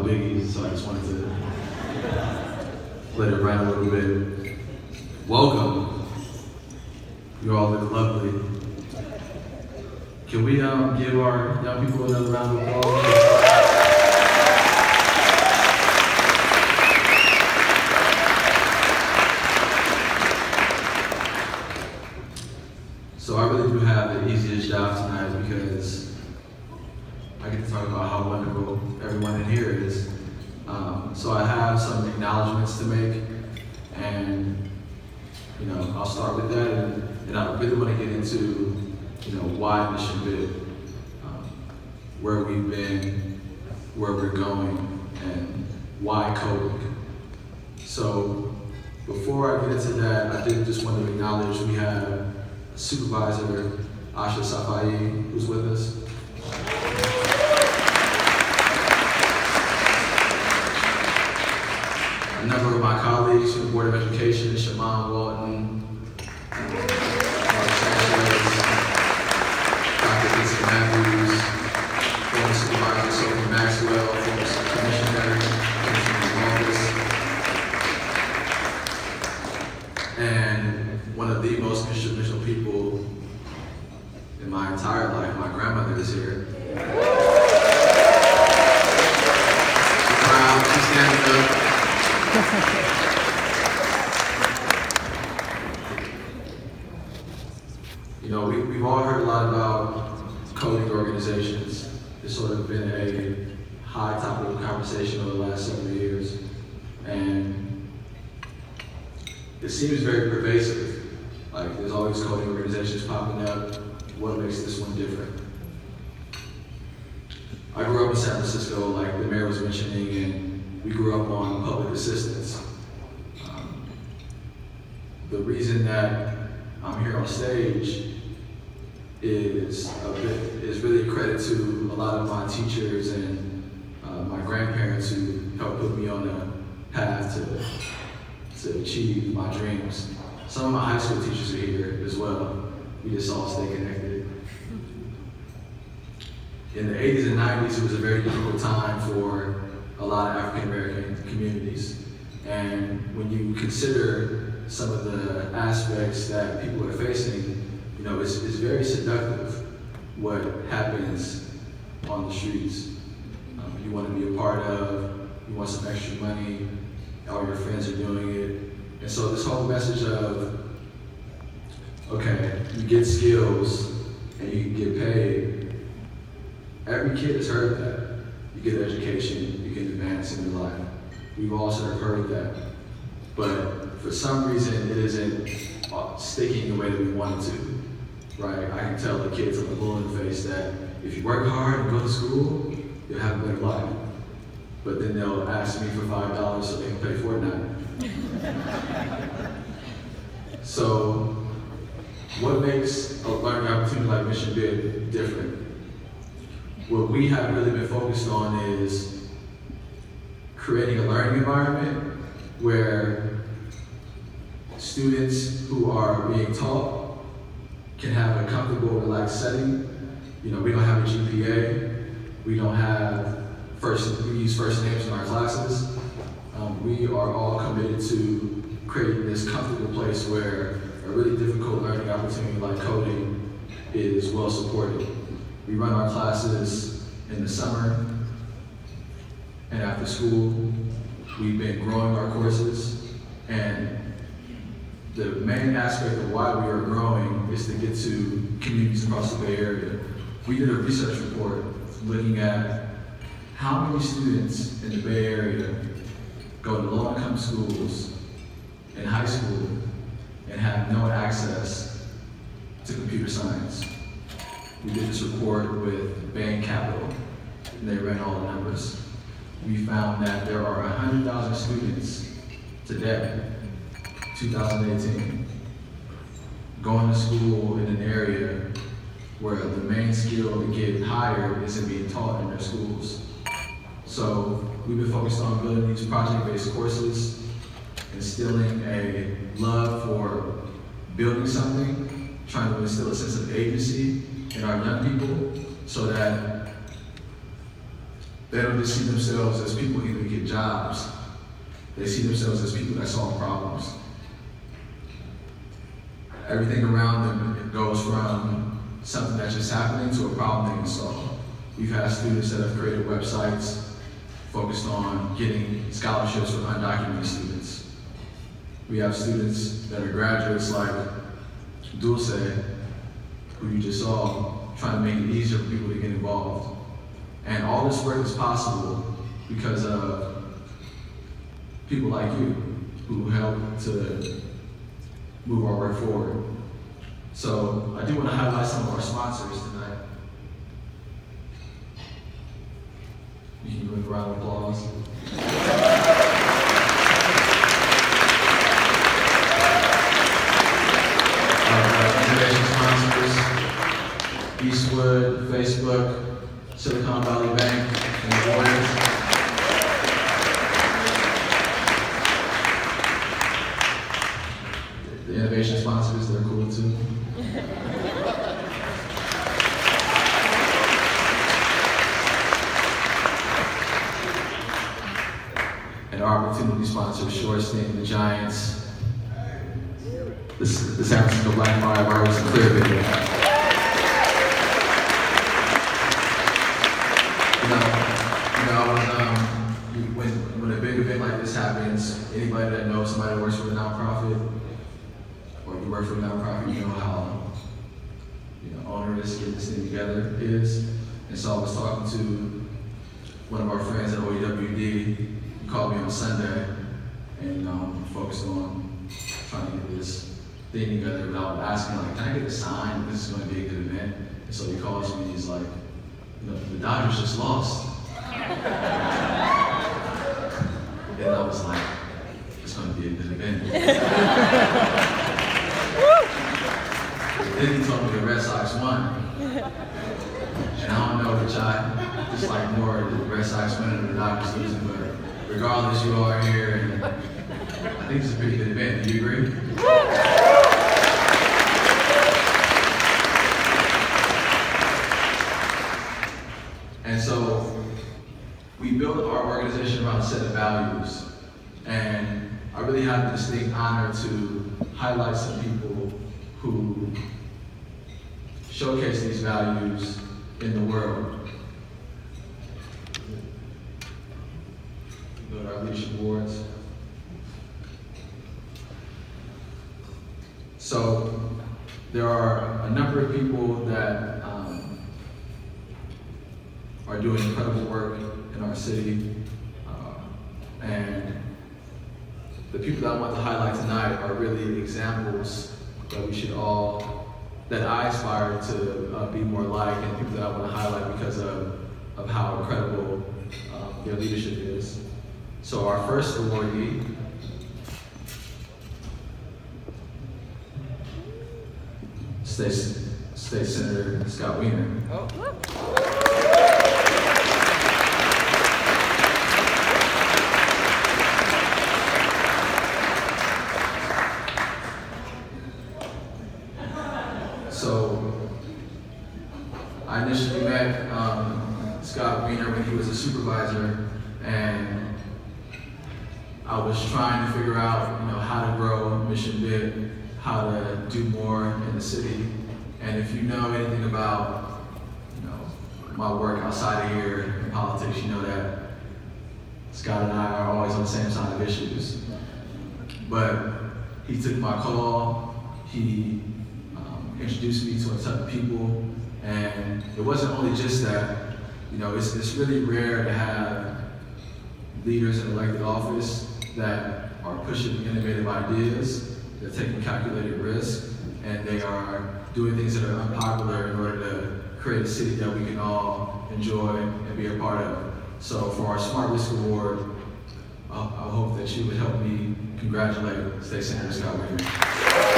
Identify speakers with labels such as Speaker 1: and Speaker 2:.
Speaker 1: biggies, so I just wanted to let it run a little bit. Welcome. You all look lovely. Can we give our young people another round of applause? So I really do have the easiest job tonight because I get to talk about how wonderful everyone in here is. So I have some acknowledgments to make, and I'll start with that, and I really want to get into why Mission Bid, where we've been, where we're going, and why coding. So before I get into that, I did just want to acknowledge we have Supervisor Asha Safai, who's with us. A number of my colleagues from the Board of Education, Shaman Walton, Mark Sanchez, Dr. Vincent Matthews, former Supervisor Sophie Maxwell, former Commissioner Office, and one of the most instrumental people in my entire life, my grandmother is here. She's proud, she's standing up. We've all heard a lot about coding organizations. It's sort of been a high topic of conversation over the last several years. And it seems very pervasive. Like there's always coding organizations popping up. What makes this one different? I grew up in San Francisco, like the mayor was mentioning, and we grew up on public assistance. The reason that I'm here on stage is really a credit to a lot of my teachers and my grandparents who helped put me on a path to achieve my dreams. Some of my high school teachers are here as well. We just all stay connected. In the 80s and 90s, it was a very difficult time for a lot of African American communities. And when you consider some of the aspects that people are facing, it's very seductive what happens on the streets. You want to be a part of, you want some extra money, all your friends are doing it. And so this whole message of, okay, you get skills and you can get paid. Every kid has heard that. You get education, you can advance in your life. We've all sort of heard that. But for some reason, it isn't sticking the way that we want it to, right? I can tell the kids on the bull in the face that if you work hard and go to school, you'll have a better life. But then they'll ask me for $5 so they can pay Fortnite. So, what makes a learning opportunity like Mission Bid different? What we have really been focused on is creating a learning environment where students who are being taught can have a comfortable, relaxed setting. We don't have a GPA. We don't have we use first names in our classes. We are all committed to creating this comfortable place where a really difficult learning opportunity like coding is well supported. We run our classes in the summer and after school. We've been growing our courses, and the main aspect of why we are growing is to get to communities across the Bay Area. We did a research report looking at how many students in the Bay Area go to low-income schools in high school and have no access to computer science. We did this report with Bain Capital, and they ran all the numbers. We found that there are 100,000 students today, 2018, going to school in an area where the main skill to get hired isn't being taught in their schools. So we've been focused on building these project-based courses, instilling a love for building something, trying to instill a sense of agency in our young people so that They don't just see themselves as people who can get jobs. They see themselves as people that solve problems. Everything around them, it goes from something that's just happening to a problem they can solve. We've had students that have created websites focused on getting scholarships for undocumented students. We have students that are graduates like Dulce, who you just saw, trying to make it easier for people to get involved. And all this work is possible because of people like you who help to move our work forward. So I do want to highlight some of our sponsors tonight. You can give a round of applause. Innovation sponsors, Eastwood, Facebook, Silicon Valley Bank, and the Warriors. The innovation sponsors, they're cool too. And our opportunity sponsors, Shortstein, the Giants, the San Francisco Black Fire Barbers, and Clear Video. When a big event like this happens, anybody that knows somebody that works for a nonprofit, or you work for a nonprofit, you know how onerous getting this thing together is. And so I was talking to one of our friends at OEWD. He called me on Sunday and focused on trying to get this thing together without asking, like, can I get a sign? This is going to be a good event. And so he calls me, he's like, the Dodgers just lost. And I was like, it's going to be a good event. Then he told me the Red Sox won. And I don't know which I just like more the Red Sox winning or the Dodgers losing, but regardless, you are here, and I think it's a pretty good event. Do you agree? And so we built our organization around a set of values, and I really have the distinct honor to highlight some people who showcase these values in the world. Go to our leadership awards. So there are a number of people that are doing incredible work in our city. And the people that I want to highlight tonight are really examples that we should all, that I aspire to be more like, and people that I want to highlight because of how incredible their leadership is. So our first awardee State Senator Scott Wiener. Oh. So I initially met Scott Wiener when he was a supervisor, and I was trying to figure out, how to grow Mission Bit, how to do more in the city. And if you know anything about, my work outside of here in politics, you know that Scott and I are always on the same side of issues. But he took my call, he introduced me to a ton of people, and it wasn't only just that, it's really rare to have leaders in elected office that are pushing innovative ideas, they're taking calculated risks, and they are doing things that are unpopular in order to create a city that we can all enjoy and be a part of. So for our Smart Risk Award, I hope that you would help me congratulate State Senator Scott Wiener.